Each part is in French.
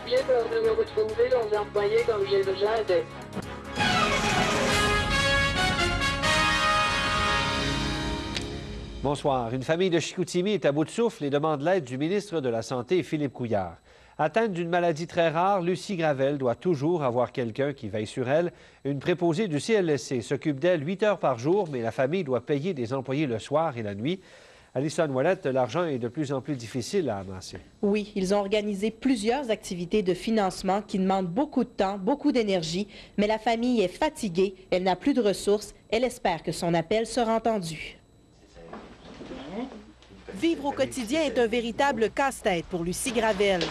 J'ai peur de me retrouver dans un foyer comme j'ai déjà été. Bonsoir. Une famille de Chicoutimi est à bout de souffle et demande l'aide du ministre de la Santé, Philippe Couillard. Atteinte d'une maladie très rare, Lucie Gravel doit toujours avoir quelqu'un qui veille sur elle. Une préposée du CLSC s'occupe d'elle 8 heures par jour, mais la famille doit payer des employés le soir et la nuit. Alison Ouellette, l'argent est de plus en plus difficile à amasser. Oui, ils ont organisé plusieurs activités de financement qui demandent beaucoup de temps, beaucoup d'énergie, mais la famille est fatiguée, elle n'a plus de ressources, elle espère que son appel sera entendu. Vivre au quotidien est un véritable casse-tête pour Lucie Gravel.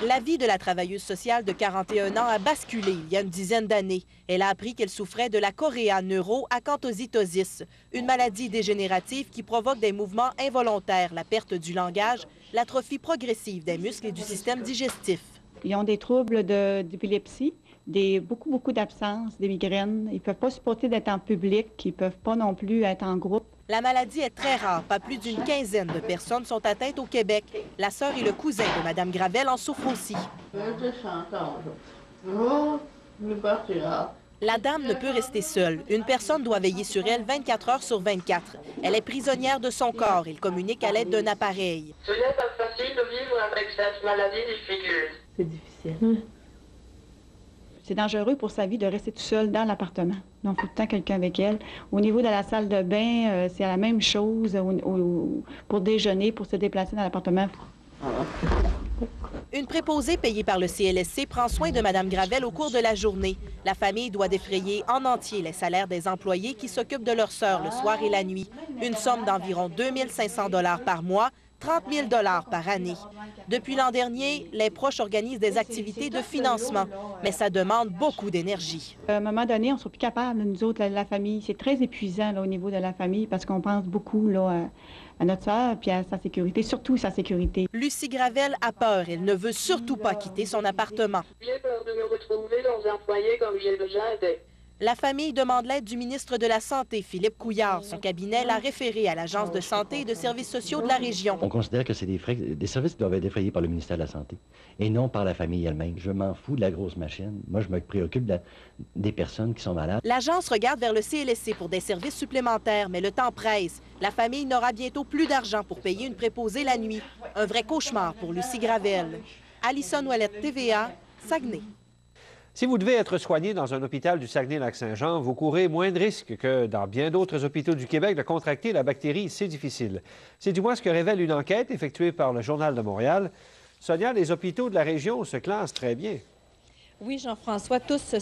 La vie de la travailleuse sociale de 41 ans a basculé il y a une dizaine d'années. Elle a appris qu'elle souffrait de la choréa neuro-acanthocytosis, une maladie dégénérative qui provoque des mouvements involontaires, la perte du langage, l'atrophie progressive des muscles et du système digestif. Ils ont des troubles d'épilepsie, beaucoup d'absences, des migraines. Ils ne peuvent pas supporter d'être en public, ils ne peuvent pas non plus être en groupe. La maladie est très rare. Pas plus d'une quinzaine de personnes sont atteintes au Québec. La sœur et le cousin de Mme Gravel en souffrent aussi. La dame ne peut rester seule. Une personne doit veiller sur elle 24 heures sur 24. Elle est prisonnière de son corps. Elle communique à l'aide d'un appareil. Ce n'est pas facile de vivre avec cette maladie difficile. C'est difficile. C'est dangereux pour sa vie de rester tout seul dans l'appartement. Donc, il faut tout le temps quelqu'un avec elle. Au niveau de la salle de bain, c'est la même chose pour déjeuner, pour se déplacer dans l'appartement. Une préposée payée par le CLSC prend soin de Mme Gravel au cours de la journée. La famille doit défrayer en entier les salaires des employés qui s'occupent de leur sœur le soir et la nuit. Une somme d'environ 2 500 $ par mois, 30 000 $ par année. Depuis l'an dernier, les proches organisent des activités de financement, mais ça demande beaucoup d'énergie. À un moment donné, on ne sera plus capable, nous autres, la famille. C'est très épuisant là, au niveau de la famille parce qu'on pense beaucoup là, à notre sœur et à sa sécurité, surtout sa sécurité. Lucie Gravel a peur. Elle ne veut surtout pas quitter son appartement. J'ai peur de me retrouver dans un foyer comme j'ai déjà été. La famille demande l'aide du ministre de la Santé, Philippe Couillard. Son cabinet l'a référé à l'Agence de santé et de services sociaux de la région. On considère que c'est des services qui doivent être défrayés par le ministère de la Santé et non par la famille elle-même. Je m'en fous de la grosse machine. Moi, je me préoccupe des personnes qui sont malades. L'Agence regarde vers le CLSC pour des services supplémentaires, mais le temps presse. La famille n'aura bientôt plus d'argent pour payer une préposée la nuit. Un vrai cauchemar pour Lucie Gravel. Alison Ouellette, TVA, Saguenay. Si vous devez être soigné dans un hôpital du Saguenay-Lac-Saint-Jean, vous courez moins de risques que dans bien d'autres hôpitaux du Québec de contracter la bactérie C. difficile. C'est du moins ce que révèle une enquête effectuée par le Journal de Montréal. Sonia, les hôpitaux de la région se classent très bien. Oui, Jean-François, tous